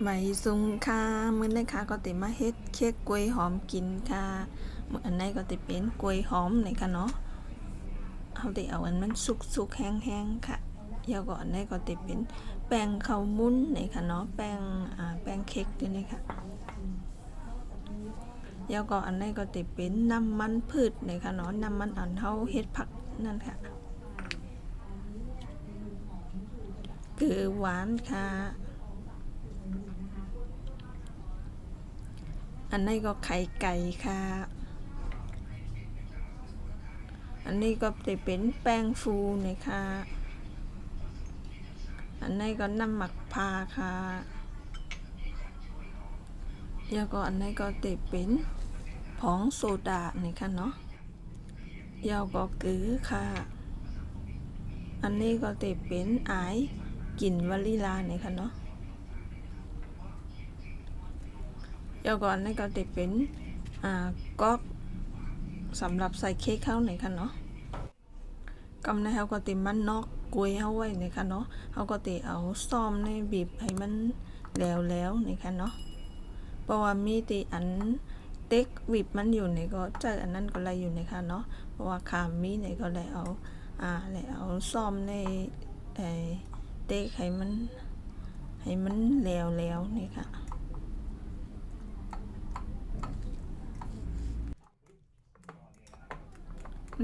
ใบซุงค่ะมื้อนี้ค่ะก็ติมาเฮ็ดเค้กกล้วยหอมกินค่ะมื้ออันไหนก็ติเป็นกล้วยหอมนี่ค่ะเนาะเอาติเอาอันมันสุกๆแห้งๆค่ะแล้วก็อันไหนก็ติเป็นแป้งข้าวมุ้นนี่ค่ะเนาะแป้งเค้กนี่ค่ะแล้วก็อันไหนก็ติเป็นน้ำมันพืชนี่ค่ะเนาะน้ำมันอันเฮาเฮ็ดผักนั่นค่ะเกลือหวานค่ะอันนี้ก็ไข่ไก่ค่ะอันนี้ก็จะเป็นแป้งฟูนะคะอันนี้ก็น้ำหมักพาค่ะแล้วก็อันนี้ก็จะเป็นผงโซดานี่ค่ะเนาะแล้วก็เกลือค่ะอันนี้ก็จะเป็นไอซ์กลิ่นวานิลานี่ค่ะเนาะแล้วก็อันนี้ก็จะเป็นก๊อกสำหรับใส่เค้กเข้านี่ค่ะเนาะกำในเขาก็ติมันนอกกล้วยเขาไว้นี่ค่ะเนาะเขาก็ติเอาซ่อมในบีบให้มันแล้วนี่ค่ะเนาะเพราะว่ามีติอันเต็กบีบมันอยู่นี่ก็เจออันนั้นก็เลยอยู่นี่ค่ะเนาะเพราะว่าขามมีนี่ก็เลยเอาซ่อมในเต็กให้มันแล้วนี่ค่ะ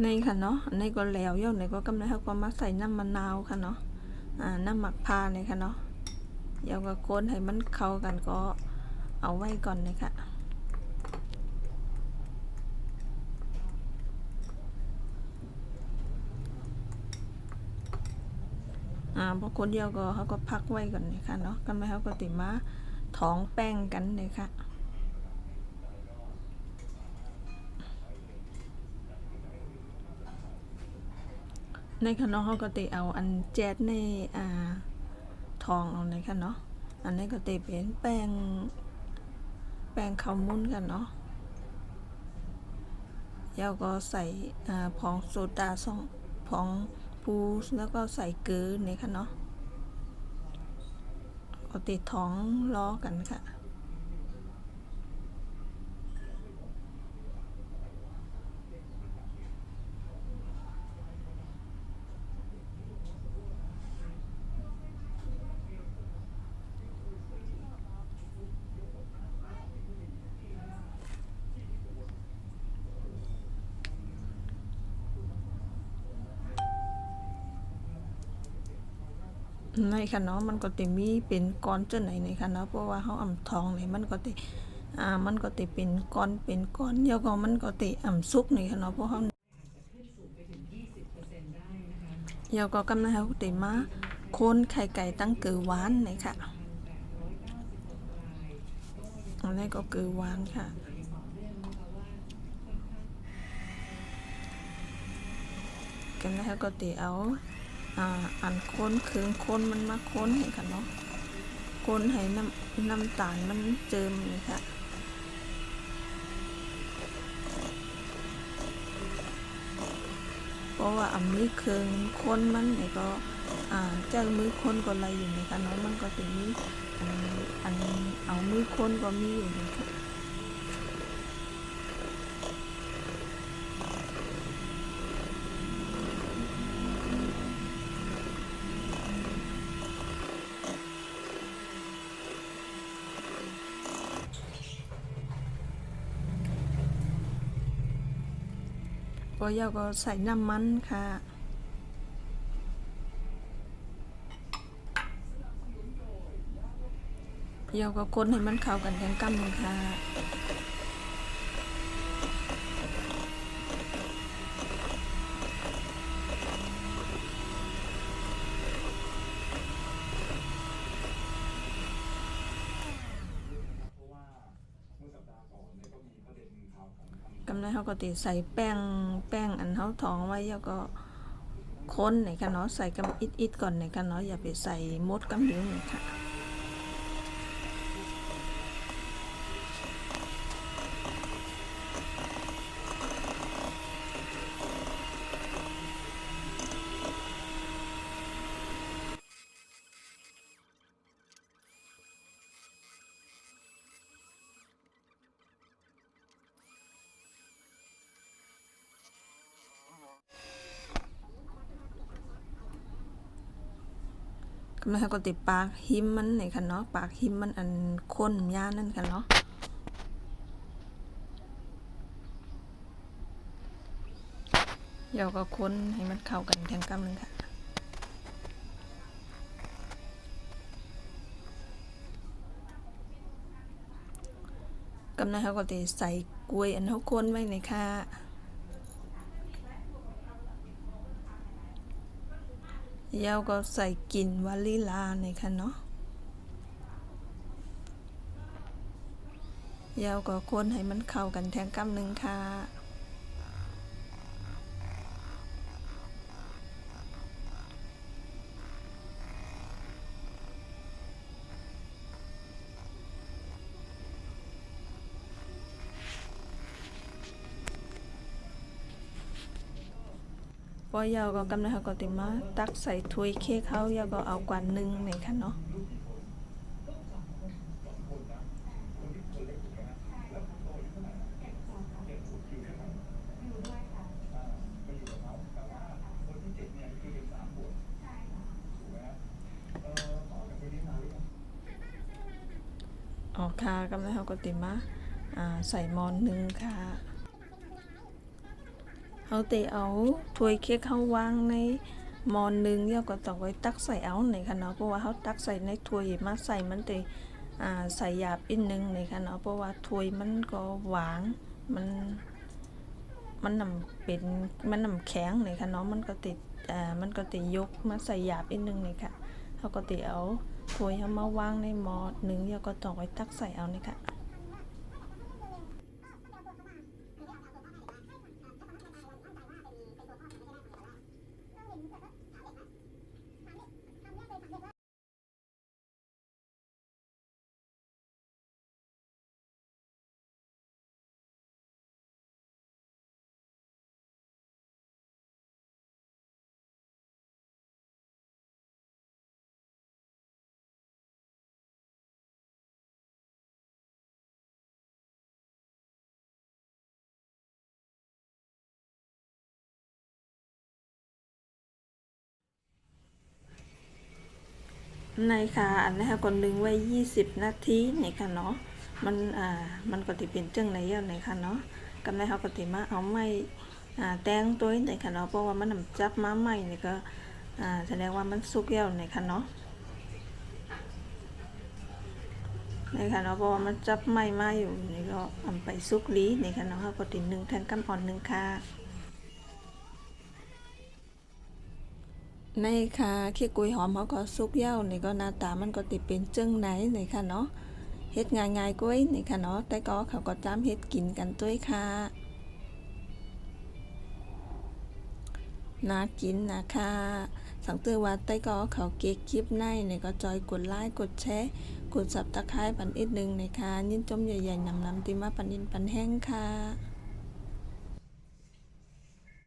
ในค่ะเนาะในก็แล้วย่อในก็กำลังเขาก็มาใส่น้ำมะนาวค่ะเนาะน้ำหมักพาเนี่ยค่ะเนาะเดี๋ยวก็คนให้มันเข้ากันก็เอาไว้ก่อนเลยค่ะพอคนเดียวก็เขาก็พักไว้ก่อนเลยค่ะเนาะกำลังเขาก็ติมาท้องแป้งกันเลยค่ะในขนมเขาก็ติเอาอันแจ๊ดในทองเอาในค่ะเนาะอันนี้ก็ติเป็นแป้งข้าวมุ้นกันเนาะแล้วก็ใส่ผงโซดาผงพูแล้วก็ใส่เกลือนี่ค่ะเนาะก็ติดท้องล้อกันค่ะในค่ะเนาะมันก็ติมีเป็นก้อนเจ้าไหนในค่ะเนาะเพราะว่าเขาอ่ำทองนี่มันก็ติเป็นก้อนแล้วก็มันก็ติอ่ำซุกนี่ค่ะเนาะเพราะเขาแล้วก็กำลังเขาติมาโคนไข่ไก่ตั้งเกลือหวานนี่ค่ะอันนี้ก็เกลือหวานค่ะกันแล้วก็ติเอาอันค้นคืนค้นมันมาค้นให้ค่ะเนาะค้นให้น้ำตาลมันเจิมเลยค่ะเพราะว่ามือเครื่องค้นมันเนี่ยก็เจ้ามือค้นก็อะไรอยู่ในค่ะเนาะมันก็จะมีอันเอามือค้นก็มีอยู่เลยค่ะพอยาก็ใส่น้ำมันค่ะยาก็คนให้มันเข้ากันกันกั้มเลยค่ะกำลังเขาก็ติใส่แป้งอันเขาทองไว้แล้วก็ค้นในค่ะเนาะใส่กำอิดก่อนในค่ะเนาะอย่าไปใส่มดกำเยอะเลยค่ะ กำลังเขาก็ติดปากหิมมันนี่ค่ะเนาะปากหิมมันอันข้นยานั่นค่ะเนาะเดี๋ยวก็คนให้มันเข้ากันแทงกำนึงค่ะกำลังเขาก็ติใส่กล้วยอันเขาคนไว้นี่ค่ะเดี๋ยวก็ใส่กลิ่นวานิลานี่ค่ะเนาะเดี๋ยวก็คนให้มันเข้ากันแทงกำนึงค่ะพอยาวก็กำลังเขาก็ติมาตักใส่ถ้วยเค้กเขายาวก็เอากว่านึงนี่ค่ะเนาะออกค่ะกำลังเขาก็ติมาใส่มอนนึงค่ะเขาเตเอาถ้วยเค้กเขาวางในมอนนึงแล้วก็ต้องไว้ตักใส่เอาในค่ะเนาะเพราะว่าเขาตักใส่ในถ้วยมาใส่มันเตใส่หยาบอีกนึงในค่ะเนาะเพราะว่าถ้วยมันก็หวานมันนำเป็นมันนำแข็งในค่ะเนาะมันก็ติยกมาใส่หยาบอีกนึงในค่ะเขาก็ติเอาถ้วยเขามาวางในหม้อนึงแล้วก็ต้องไว้ตักใส่เอานี่ค่ะในค่ะอันนี้ค่ะก่อนนึงไว้20 นาทีนี่ค่ะเนาะมันก็ติเป็นจังไหนอย่างไหนค่ะเนาะกำไรเขาก็ติมาเอาไม้แตงตัวนี่ค่ะเนาะเพราะว่ามันนำจับมาใหม่นี่ก็แสดงว่ามันสุกแล้วนี่ค่ะเนาะนี่ค่ะเนาะเพราะว่ามันจับไม้มาอยู่นี่ก็เอาไปสุกลีนี่ค่ะเนาะเขาก็ติ1แทงกำอ่อน1ค่ะในค่ะเค้กกล้วยหอมเขาก็สุกเย้านี่ก็หน้าตามันก็ติเป็นจังไหนนี่ค่ะเนาะเฮ็ดง่ายๆกล้วยนี่ค่ะเนาะแต่ก็เขาก็จ้ำเฮ็ดกินกันด้วยค่ะน่ากินนะคะสังเกตว่าใต้ก็เขาเก๊กคลิปในเนี่ยก็จอยกดไลค์กดแชร์กดซับสไครบ์ปันอีกนึงนะคะยินจมใหญ่ๆนำติมาปันอินปันแห้งค่ะ